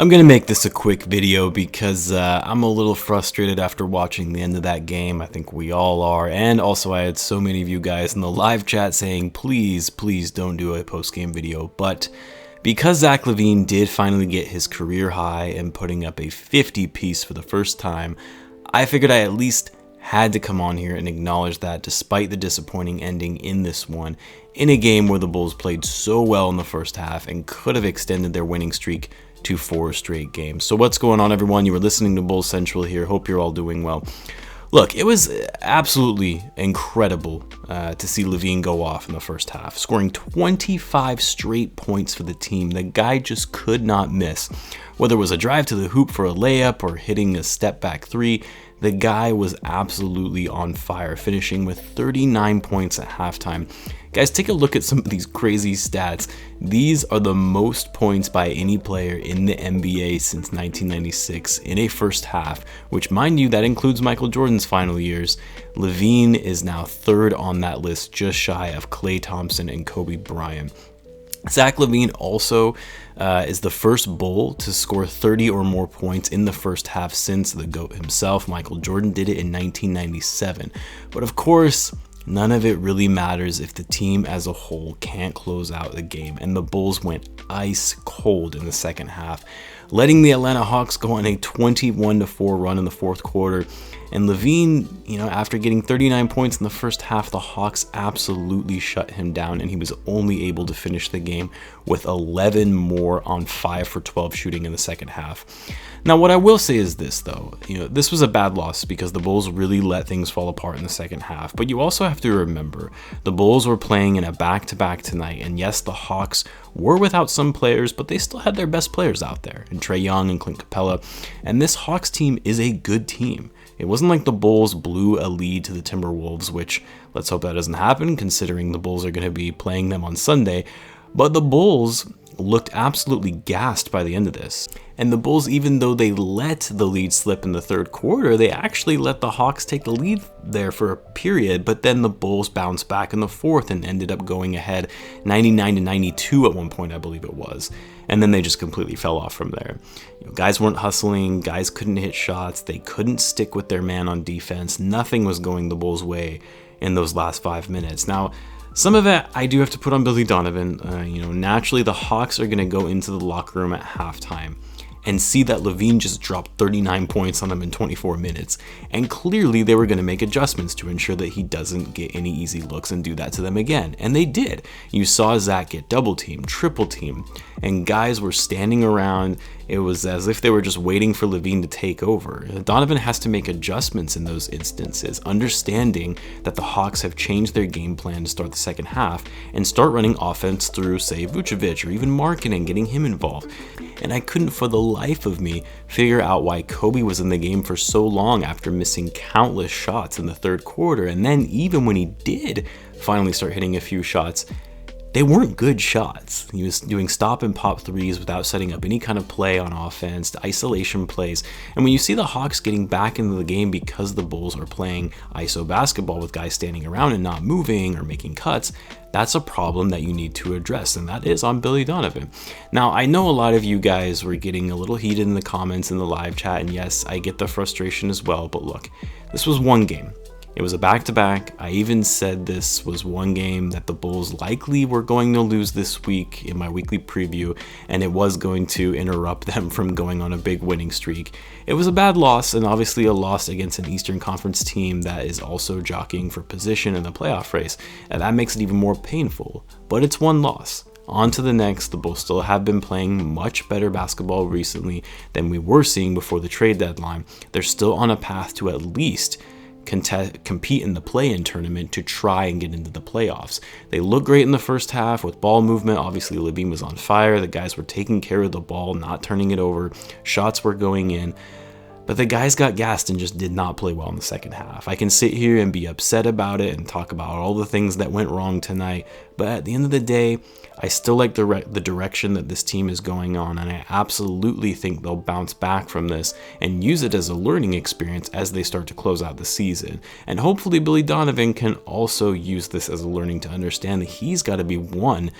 I'm going to make this a quick video because I'm a little frustrated after watching the end of that game. I think we all are. And also I had so many of you guys in the live chat saying, please don't do a post-game video. But because Zach Lavine did finally get his career high and putting up a 50 piece for the first time, I figured I at least had to come on here and acknowledge that despite the disappointing ending in this one, in a game where the Bulls played so well in the first half and could have extended their winning streak to 4 straight games. So what's going on, everyone? You were listening to Bulls Central here. Hope you're all doing well. Look, it was absolutely incredible to see Lavine go off in the first half, scoring 25 straight points for the team. The guy just could not miss. Whether it was a drive to the hoop for a layup or hitting a step back three, the guy was absolutely on fire, finishing with 39 points at halftime. Guys, take a look at some of these crazy stats. These are the most points by any player in the NBA since 1996 in a first half, which, mind you, that includes Michael Jordan's final years. Lavine is now third on that list, just shy of Klay Thompson and Kobe Bryant. Zach Lavine also is the first Bull to score 30 or more points in the first half since the GOAT himself. Michael Jordan did it in 1997. But of course, none of it really matters if the team as a whole can't close out the game, and the Bulls went ice cold in the second half, letting the Atlanta Hawks go on a 21-4 run in the fourth quarter. And Lavine, after getting 39 points in the first half, the Hawks absolutely shut him down, and he was only able to finish the game with 11 more on 5 for 12 shooting in the second half. Now, what I will say is this, though. This was a bad loss because the Bulls really let things fall apart in the second half. But you also have to remember, the Bulls were playing in a back-to-back tonight, and yes, the Hawks were without some players, but they still had their best players out there, and Trae Young and Clint Capella. And this Hawks team is a good team. It wasn't like the Bulls blew a lead to the Timberwolves, which let's hope that doesn't happen considering the Bulls are going to be playing them on Sunday. But the Bulls looked absolutely gassed by the end of this. And the Bulls, even though they let the lead slip in the third quarter, they actually let the Hawks take the lead there for a period, but then the Bulls bounced back in the fourth and ended up going ahead 99-92 at one point, I believe it was. And then they just completely fell off from there. Guys weren't hustling, guys couldn't hit shots, they couldn't stick with their man on defense. Nothing was going the Bulls' way in those last 5 minutes. Now, some of that I do have to put on Billy Donovan. Naturally the Hawks are going to go into the locker room at halftime and see that Lavine just dropped 39 points on them in 24 minutes. And clearly they were going to make adjustments to ensure that he doesn't get any easy looks and do that to them again. And they did. You saw Zach get double teamed, triple teamed, and guys were standing around. It was as if they were just waiting for Lavine to take over. Donovan has to make adjustments in those instances, understanding that the Hawks have changed their game plan to start the second half and start running offense through, say, Vucevic or even Markkanen, getting him involved. And I couldn't for the life of me figure out why Coby was in the game for so long after missing countless shots in the third quarter. And then even when he did finally start hitting a few shots, they weren't good shots. He was doing stop and pop threes without setting up any kind of play on offense, isolation plays. And when you see the Hawks getting back into the game because the Bulls are playing ISO basketball with guys standing around and not moving or making cuts, that's a problem that you need to address, and that is on Billy Donovan. Now, I know a lot of you guys were getting a little heated in the comments in the live chat, and yes, I get the frustration as well, but look, this was one game. It was a back-to-back. I even said this was one game that the Bulls likely were going to lose this week in my weekly preview, and it was going to interrupt them from going on a big winning streak. It was a bad loss, and obviously a loss against an Eastern Conference team that is also jockeying for position in the playoff race, and that makes it even more painful. But it's one loss. On to the next. The Bulls still have been playing much better basketball recently than we were seeing before the trade deadline. They're still on a path to at least compete in the play-in tournament to try and get into the playoffs. They look great in the first half with ball movement. Obviously, Lavine was on fire. The guys were taking care of the ball, not turning it over. Shots were going in. But the guys got gassed and just did not play well in the second half. I can sit here and be upset about it and talk about all the things that went wrong tonight, but at the end of the day, I still like the direction that this team is going on, and I absolutely think they'll bounce back from this and use it as a learning experience as they start to close out the season. And hopefully Billy Donovan can also use this as a learning to understand that he's got to be one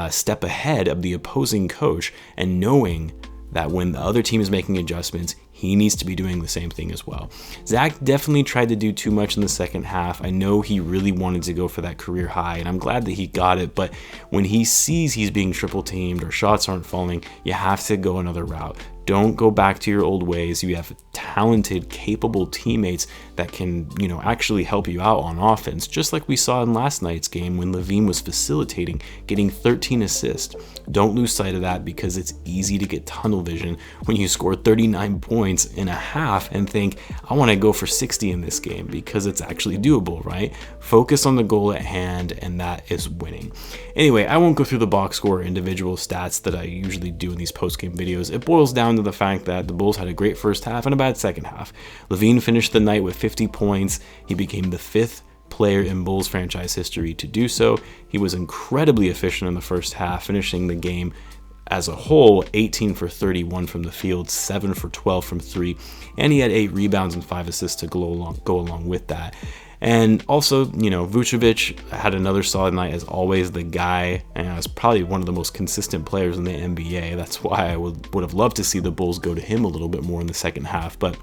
step ahead of the opposing coach and knowing that when the other team is making adjustments, he needs to be doing the same thing as well. Zach definitely tried to do too much in the second half. I know he really wanted to go for that career high, and I'm glad that he got it, but when he sees he's being triple teamed or shots aren't falling, you have to go another route. Don't go back to your old ways. You have talented, capable teammates that can, actually help you out on offense, just like we saw in last night's game when Lavine was facilitating, getting 13 assists. Don't lose sight of that, because it's easy to get tunnel vision when you score 39 points in a half and think, I want to go for 60 in this game, because it's actually doable, right? Focus on the goal at hand, and that is winning. Anyway, I won't go through the box score or individual stats that I usually do in these post-game videos. It boils down to the fact that the Bulls had a great first half and a bad second half. Lavine finished the night with 50 points. He became the 5th player in Bulls franchise history to do so. He was incredibly efficient in the first half, finishing the game as a whole 18 for 31 from the field, 7 for 12 from 3, and he had 8 rebounds and 5 assists to go along with that. And also, Vucevic had another solid night as always. The guy is probably one of the most consistent players in the NBA. That's why I would have loved to see the Bulls go to him a little bit more in the second half. But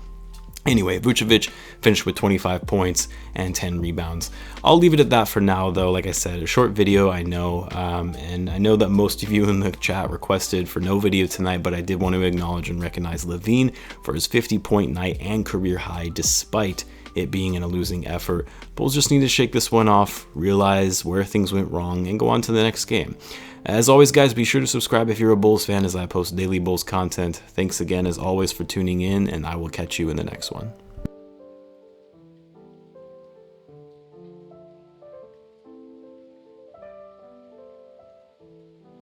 anyway, Vucevic finished with 25 points and 10 rebounds. I'll leave it at that for now, though. Like I said, a short video, I know. And I know that most of you in the chat requested for no video tonight, but I did want to acknowledge and recognize Lavine for his 50-point night and career high, despite it being in a losing effort. Bulls just need to shake this one off, realize where things went wrong, and go on to the next game. As always, guys, be sure to subscribe if you're a Bulls fan, as I post daily Bulls content. Thanks again, as always, for tuning in, and I will catch you in the next one.